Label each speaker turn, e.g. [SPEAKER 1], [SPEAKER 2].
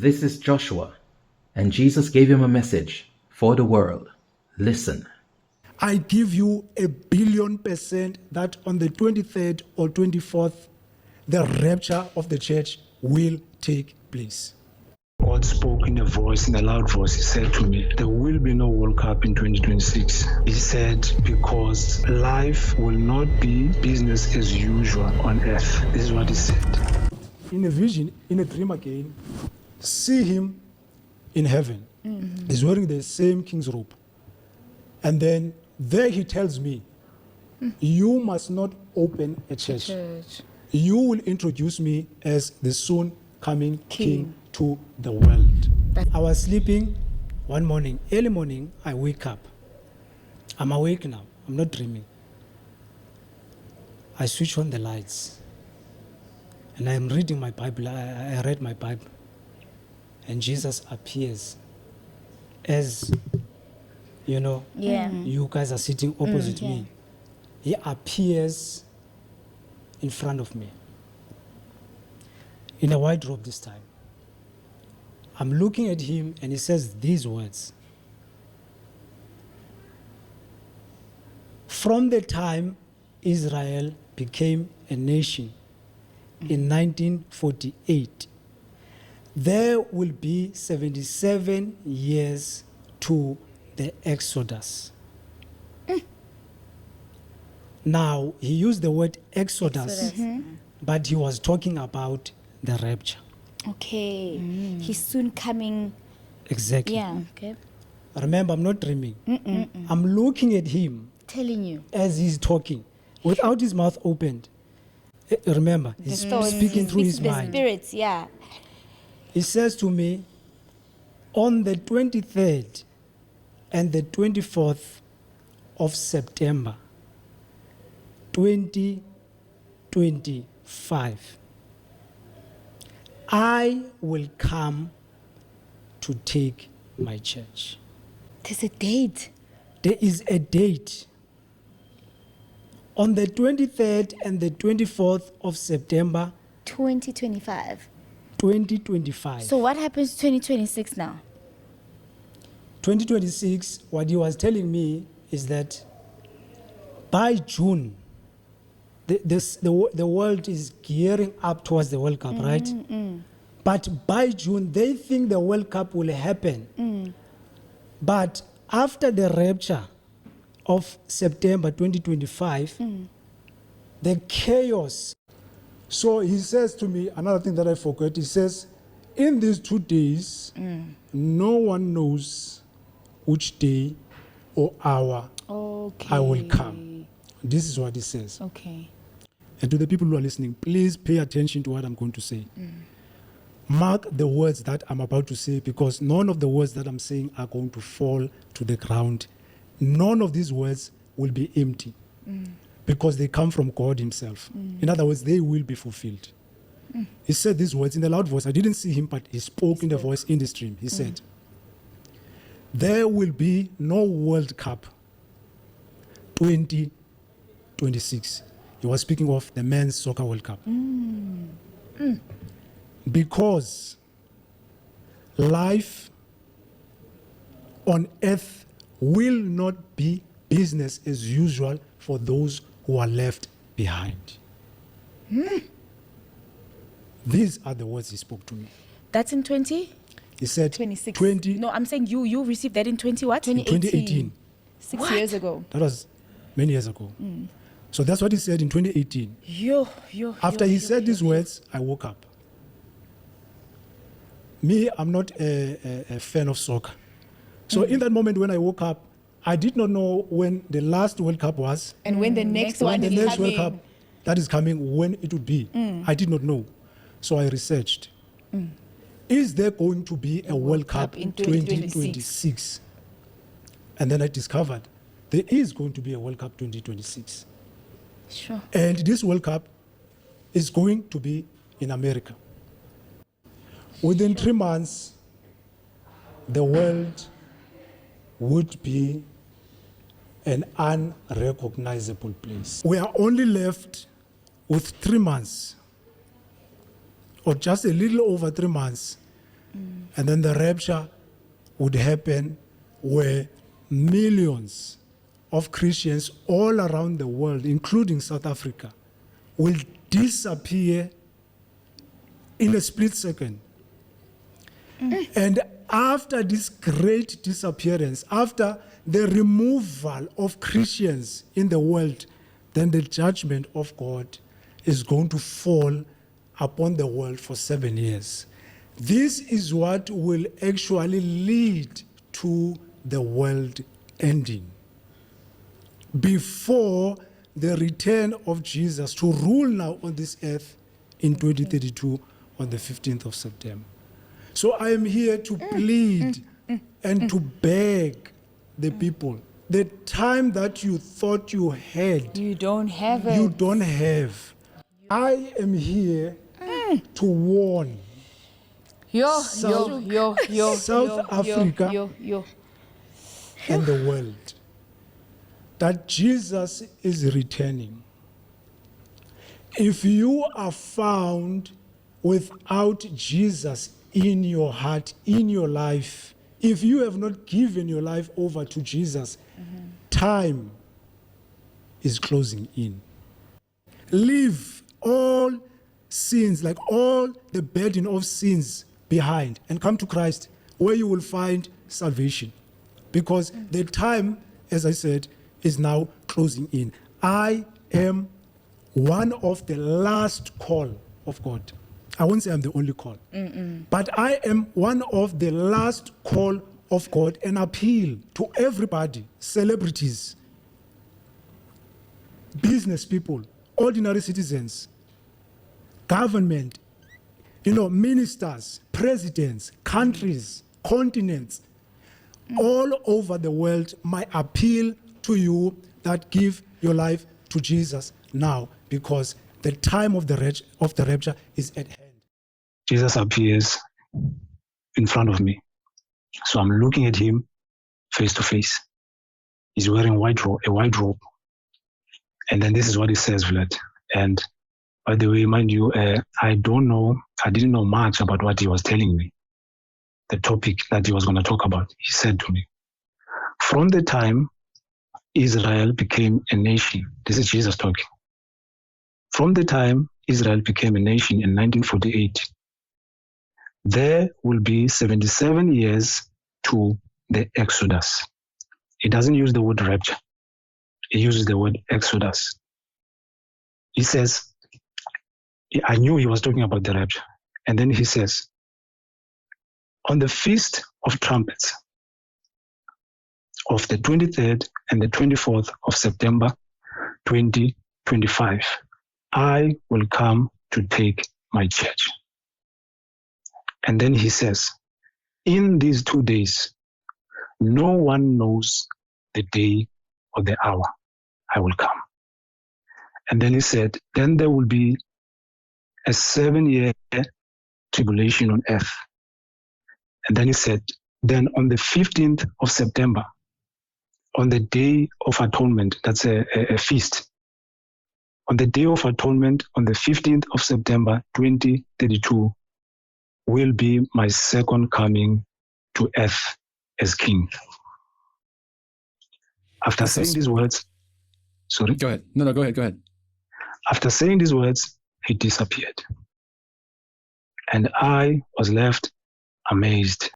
[SPEAKER 1] This is Joshua, and Jesus gave him a message for the world. Listen.
[SPEAKER 2] I give you 1,000,000,000% that on the 23rd or 24th, the rapture of the church will take place.
[SPEAKER 3] God spoke in a loud voice. He said to me, there will be no World Cup in 2026. He said, because life will not be business as usual on earth. This is what he said.
[SPEAKER 2] In a vision, in a dream again, see him in heaven. He's wearing the same king's robe. And then there he tells me, you must not open a church. You will introduce me as the soon coming king to the world. I was sleeping one morning, early morning, I wake up. I'm awake now, I'm not dreaming. I switch on the lights and I'm reading my Bible. I read my Bible and Jesus appears as, you know, you guys are sitting opposite me. He appears in front of me in a white robe this time. I'm looking at him and he says these words. From the time Israel became a nation in 1948, there will be 77 years to the Exodus. Now, he used the word Exodus. But he was talking about the rapture.
[SPEAKER 4] Okay. He's soon coming.
[SPEAKER 2] Exactly.
[SPEAKER 4] Yeah. Okay.
[SPEAKER 2] Remember, I'm not dreaming. I'm looking at him
[SPEAKER 4] Telling you.
[SPEAKER 2] as he's talking, without his mouth opened. Remember, he's speaking through his
[SPEAKER 4] the
[SPEAKER 2] mind.
[SPEAKER 4] spirits, yeah.
[SPEAKER 2] He says to me, on the 23rd and the 24th of September, 2025, I will come to take my church.
[SPEAKER 4] There's a date.
[SPEAKER 2] There is a date. On the 23rd and the 24th of September,
[SPEAKER 4] 2025.
[SPEAKER 2] 2025.
[SPEAKER 4] So what happens 2026 now?
[SPEAKER 2] 2026, what he was telling me is that by June, the world is gearing up towards the World Cup, right? But by June, they think the World Cup will happen. But after the rapture of September 2025, the chaos. So he says to me, another thing that I forgot, he says, in these 2 days, no one knows which day or hour I will come. This is what he says.
[SPEAKER 4] Okay.
[SPEAKER 2] And to the people who are listening, please pay attention to what I'm going to say. Mark the words that I'm about to say, because none of the words that I'm saying are going to fall to the ground. None of these words will be empty, because they come from God himself. In other words, they will be fulfilled. He said these words in a loud voice. I didn't see him, but he spoke in the voice in the stream. He said, there will be no World Cup 2026. He was speaking of the Men's Soccer World Cup. Because life on earth will not be business as usual for those who are left behind. These are the words he spoke to me.
[SPEAKER 4] That's in 20?
[SPEAKER 2] He said
[SPEAKER 5] 26.
[SPEAKER 2] 20,
[SPEAKER 4] No, I'm saying you received that in 20 what?
[SPEAKER 2] 2018.
[SPEAKER 5] 6 years ago.
[SPEAKER 2] That was many years ago. So that's what he said in 2018. After he said these words, I woke up. Me, I'm not a fan of soccer. So in that moment when I woke up, I did not know when the last World Cup was.
[SPEAKER 5] And when the next
[SPEAKER 2] When
[SPEAKER 5] one
[SPEAKER 2] the
[SPEAKER 5] is
[SPEAKER 2] next World
[SPEAKER 5] coming.
[SPEAKER 2] Cup that is coming, when it would be. I did not know. So I researched. Is there going to be a World Cup in 2026? And then I discovered there is going to be a World Cup 2026.
[SPEAKER 4] Sure.
[SPEAKER 2] And this World Cup is going to be in America. Within 3 months, the world would be an unrecognizable place. We are only left with 3 months, or just a little over 3 months, And then the rapture would happen where millions of Christians all around the world, including South Africa, will disappear in a split second. And after this great disappearance, after the removal of Christians in the world, then the judgment of God is going to fall upon the world for 7 years. This is what will actually lead to the world ending. Before the return of Jesus to rule now on this earth in 2032 on the 15th of September. So I am here to plead and to beg the people. The time that you thought you had,
[SPEAKER 5] You don't have it.
[SPEAKER 2] you don't have. I am here to warn
[SPEAKER 5] South
[SPEAKER 2] Africa and the world that Jesus is returning. If you are found without Jesus in your heart, in your life, if you have not given your life over to Jesus, time is closing in. Leave all sins, like all the burden of sins behind, and come to Christ, where you will find salvation. Because the time, as I said, is now closing in. I am one of the last call of God. I won't say I'm the only call, but I am one of the last call of God, and appeal to everybody, celebrities, business people, ordinary citizens, government, ministers, presidents, countries, continents, all over the world. My appeal to you that give your life to Jesus now, because the time of the rapture is at hand.
[SPEAKER 3] Jesus appears in front of me. So I'm looking at him face to face. He's wearing a white robe. And then this is what he says, Vlad. And by the way, mind you, I didn't know much about what he was telling me. The topic that he was going to talk about. He said to me, from the time Israel became a nation, this is Jesus talking. From the time Israel became a nation in 1948, there will be 77 years to the Exodus. He doesn't use the word rapture. He uses the word Exodus. He says, I knew he was talking about the rapture. And then he says, on the Feast of Trumpets of the 23rd and the 24th of September 2025, I will come to take my church. And then he says, in these 2 days, no one knows the day or the hour I will come. And then he said, then there will be a 7-year tribulation on earth. And then he said, then on the 15th of September, on the Day of Atonement, that's a feast. On the Day of Atonement, on the 15th of September 2032, will be my second coming to earth as king. After saying these words, sorry?
[SPEAKER 6] Go ahead. No, go ahead.
[SPEAKER 3] After saying these words, he disappeared. And I was left amazed.